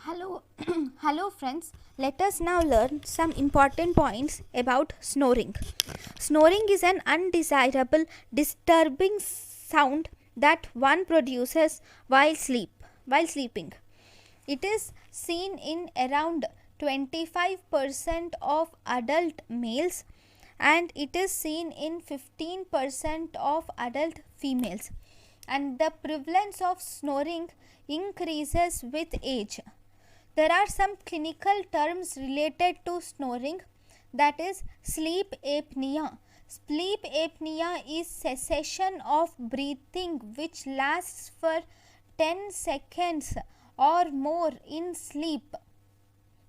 Hello, hello friends. Let us now learn some important points about snoring. Snoring is an undesirable, disturbing sound that one produces while sleeping. It is seen in around 25% of adult males and it is seen in 15% of adult females. And the prevalence of snoring increases with age. There are some clinical terms related to snoring, that is sleep apnea. Sleep apnea is cessation of breathing which lasts for 10 seconds or more in sleep.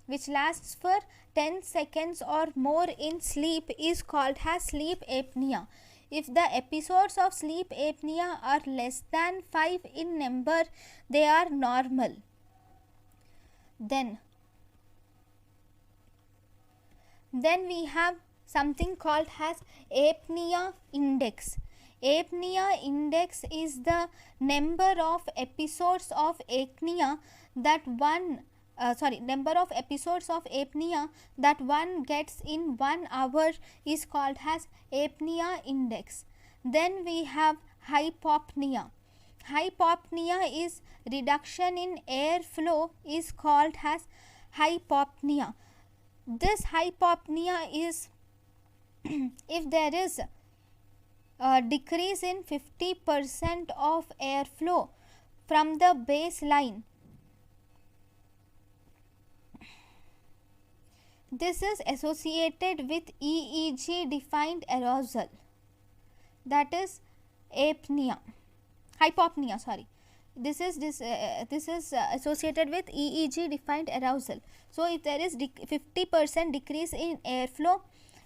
Which lasts for 10 seconds or more in sleep is called as sleep apnea. If the episodes of sleep apnea are less than 5 in number, they are normal. Then we have something called as apnea index. Apnea index is the number of episodes of apnea that one gets in 1 hour is called as apnea index. Then we have hypopnea. Hypopnea is reduction in airflow is called as hypopnea. This hypopnea is if there is a decrease in 50% of airflow from the baseline. This is associated with EEG defined arousal, that is hypopnea. This is associated with EEG defined arousal. So if there is 50% decrease in airflow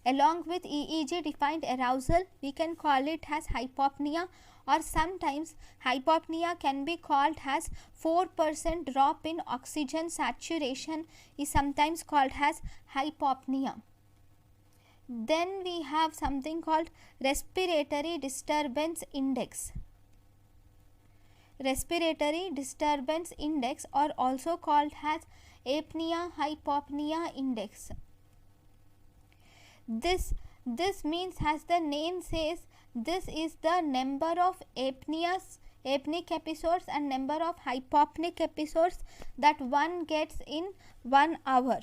along with EEG defined arousal, we can call it as hypopnea, or sometimes hypopnea can be called as 4% drop in oxygen saturation is sometimes called as hypopnea. Then we have something called respiratory disturbance index. Respiratory disturbance index, or also called as apnea hypopnea index. This means, as the name says, this is the number of apneic episodes and number of hypopneic episodes that one gets in 1 hour.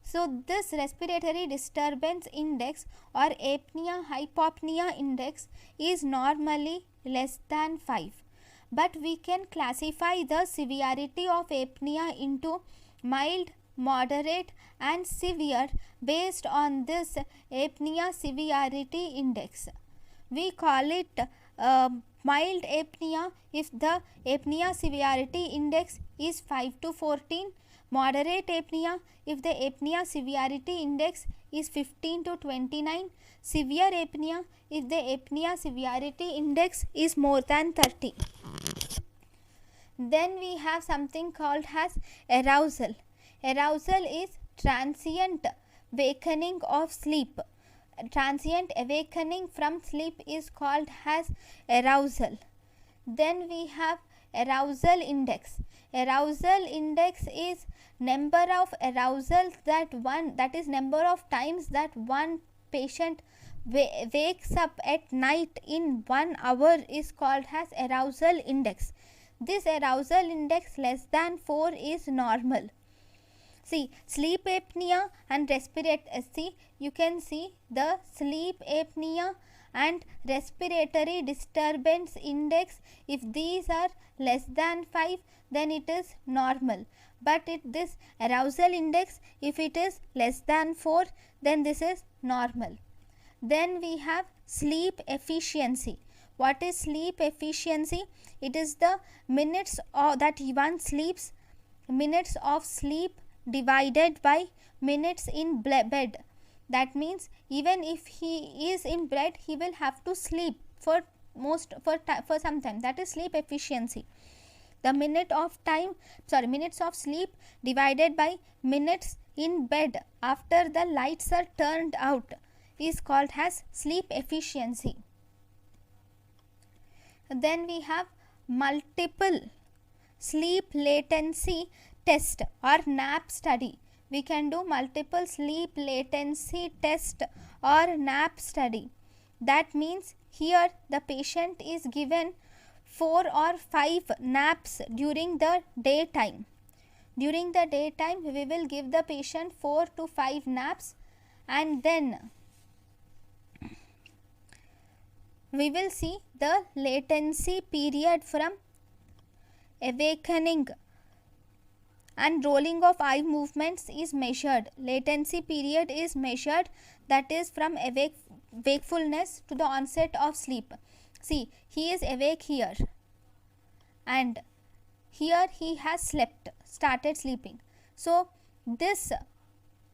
So this respiratory disturbance index or apnea hypopnea index is normally less than 5. But we can classify the severity of apnea into mild, moderate and severe based on this apnea severity index. We call it mild apnea if the apnea severity index is 5 to 14, moderate apnea if the apnea severity index is 15 to 29, severe apnea if the apnea severity index is more than 30. Then we have something called as arousal. Arousal is transient awakening of sleep. Transient awakening from sleep is called as arousal. Then we have arousal index. Arousal index is number of arousals that is number of times that one patient wakes up at night in 1 hour is called as arousal index. This arousal index less than 4 is normal. See, sleep apnea and you can see the sleep apnea and respiratory disturbance index. If these are less than 5, then it is normal. But this arousal index, if it is less than 4, then this is normal. Then we have sleep efficiency. What is sleep efficiency? It is the minutes that one sleeps, minutes of sleep divided by minutes in bed. That means even if he is in bed, he will have to sleep for some time. That is sleep efficiency. The minutes of sleep divided by minutes in bed after the lights are turned out is called as sleep efficiency. Then we have multiple sleep latency test or nap study. We can do multiple sleep latency test or nap study. That means here the patient is given 4 or 5 naps during the daytime. During the daytime we will give the patient 4 to 5 naps, and then we will see the latency period from awakening and rolling of eye movements is measured. Latency period is measured, that is from wakefulness to the onset of sleep. See, he is awake here and here he has started sleeping. So this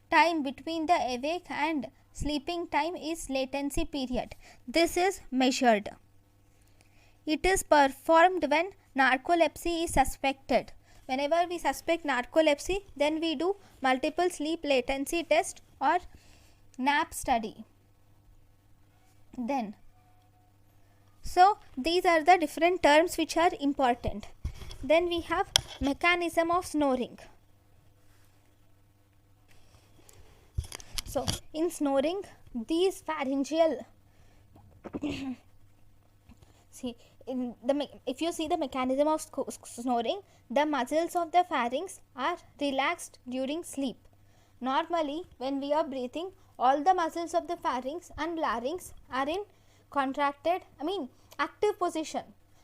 time between the awake and sleeping time is latency period. This is measured. It is performed when narcolepsy is suspected. Whenever we suspect narcolepsy, then we do multiple sleep latency test or nap study. Then, so these are the different terms which are important. Then we have mechanism of snoring. So in snoring, these pharyngeal see, if you see the mechanism of snoring, the muscles of the pharynx are relaxed during sleep. Normally when we are breathing, all the muscles of the pharynx and larynx are in active position,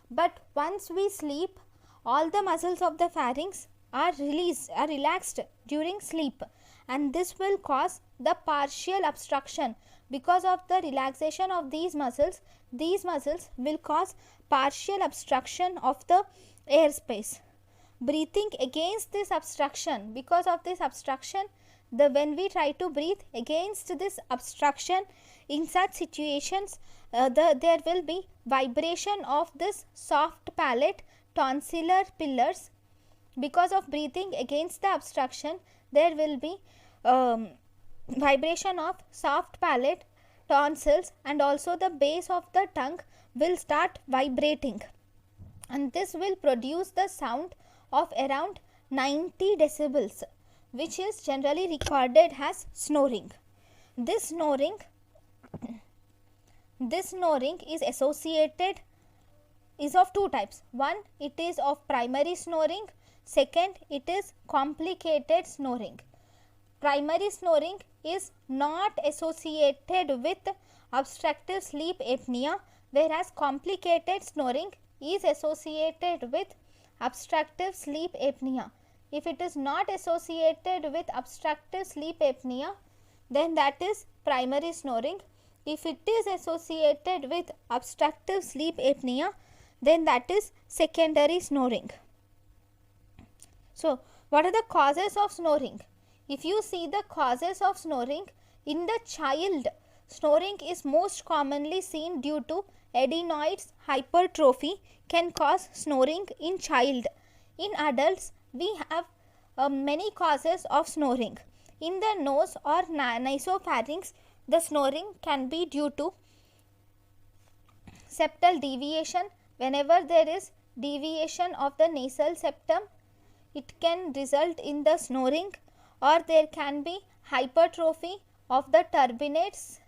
but once we sleep, all the muscles of the pharynx are relaxed during sleep, and this will cause the partial obstruction. Because of the relaxation of these muscles will cause partial obstruction of the airspace. Breathing against this obstruction, because of this obstruction, when we try to breathe against this obstruction, in such situations there will be vibration of this soft palate tonsillar pillars. Because of breathing against the obstruction, there will be vibration of soft palate tonsils, and also the base of the tongue will start vibrating, and this will produce the sound of around 90 decibels, which is generally recorded as snoring. This snoring is of two types. One, it is of primary snoring. Second, it is complicated snoring. Primary snoring is not associated with obstructive sleep apnea, whereas complicated snoring is associated with obstructive sleep apnea. If it is not associated with obstructive sleep apnea, then that is primary snoring. If it is associated with obstructive sleep apnea, then that is secondary snoring. So, what are the causes of snoring? If you see the causes of snoring, in the child, snoring is most commonly seen due to adenoids hypertrophy can cause snoring in child. In adults, we have many causes of snoring. In the nose or nasopharynx, the snoring can be due to septal deviation. Whenever there is deviation of the nasal septum, it can result in the snoring, or there can be hypertrophy of the turbinates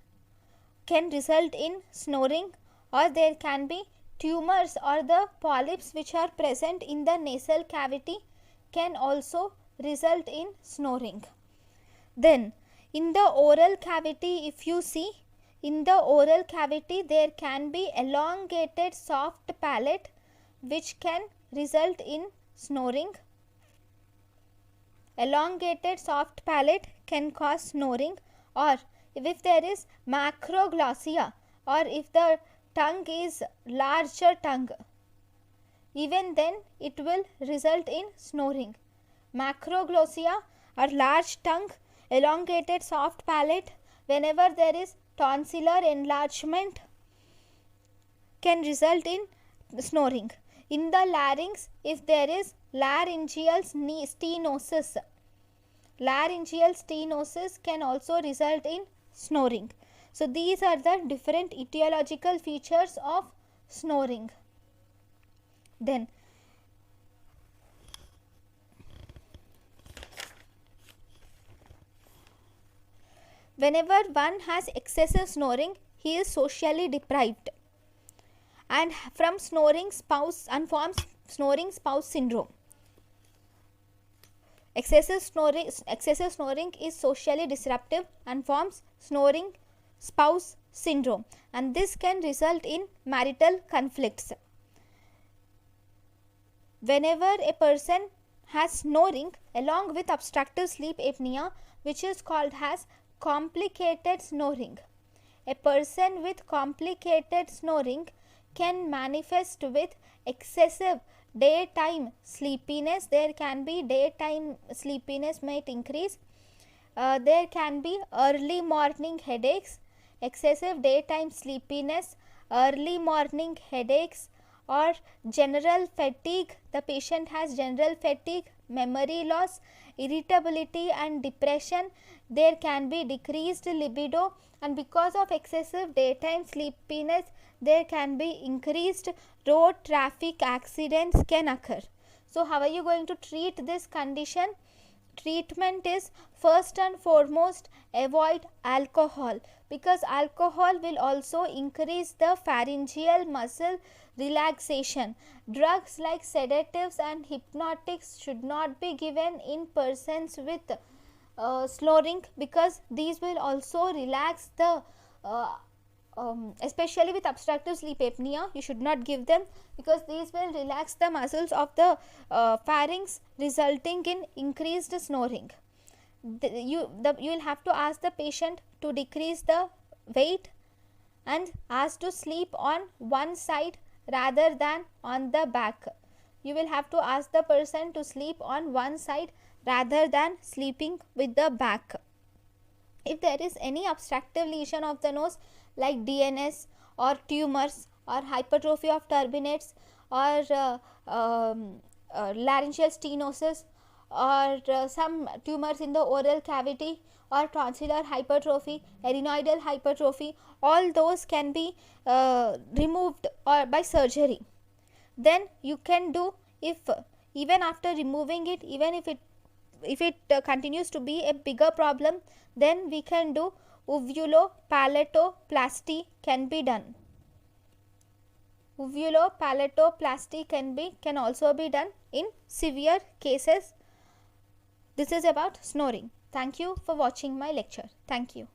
can result in snoring, or there can be tumors or the polyps which are present in the nasal cavity can also result in snoring. Then in the oral cavity, if you see, in the oral cavity there can be elongated soft palate which can result in snoring. Elongated soft palate can cause snoring, or if there is macroglossia, or if the tongue is larger tongue, even then it will result in snoring. Macroglossia or large tongue, elongated soft palate, whenever there is tonsillar enlargement can result in snoring. In the larynx, if there is laryngeal stenosis can also result in snoring. So these are the different etiological features of snoring. Then Whenever one has excessive snoring, he is socially deprived and from snoring spouse and forms snoring spouse syndrome. Excessive snoring is socially disruptive and forms snoring spouse syndrome, and this can result in marital conflicts. Whenever a person has snoring along with obstructive sleep apnea, which is called as complicated snoring, a person with complicated snoring can manifest with excessive daytime sleepiness. There can be daytime sleepiness might increase. There can be early morning headaches, excessive daytime sleepiness, early morning headaches, or general fatigue. The patient has general fatigue, memory loss, irritability and depression. There can be decreased libido, and because of excessive daytime sleepiness there can be increased road traffic accidents can occur. So how are you going to treat this condition? Treatment is first and foremost avoid alcohol, because alcohol will also increase the pharyngeal muscle relaxation. Drugs like sedatives and hypnotics should not be given in persons with snoring, because these will also relax the especially with obstructive sleep apnea, you should not give them, because these will relax the muscles of the pharynx, resulting in increased snoring. You will have to ask the patient to decrease the weight and ask to sleep on one side rather than on the back. You will have to ask the person to sleep on one side rather than sleeping with the back. If there is any obstructive lesion of the nose like DNS or tumors or hypertrophy of turbinates or laryngeal stenosis or some tumors in the oral cavity or tonsillar hypertrophy, adenoidal hypertrophy, all those can be removed or by surgery. Then you can do, if even after removing it, even if it continues to be a bigger problem, then we can do uvulopalatoplasty can be done. Uvulopalatoplasty can also be done in severe cases. This is about snoring. Thank you for watching my lecture. Thank you.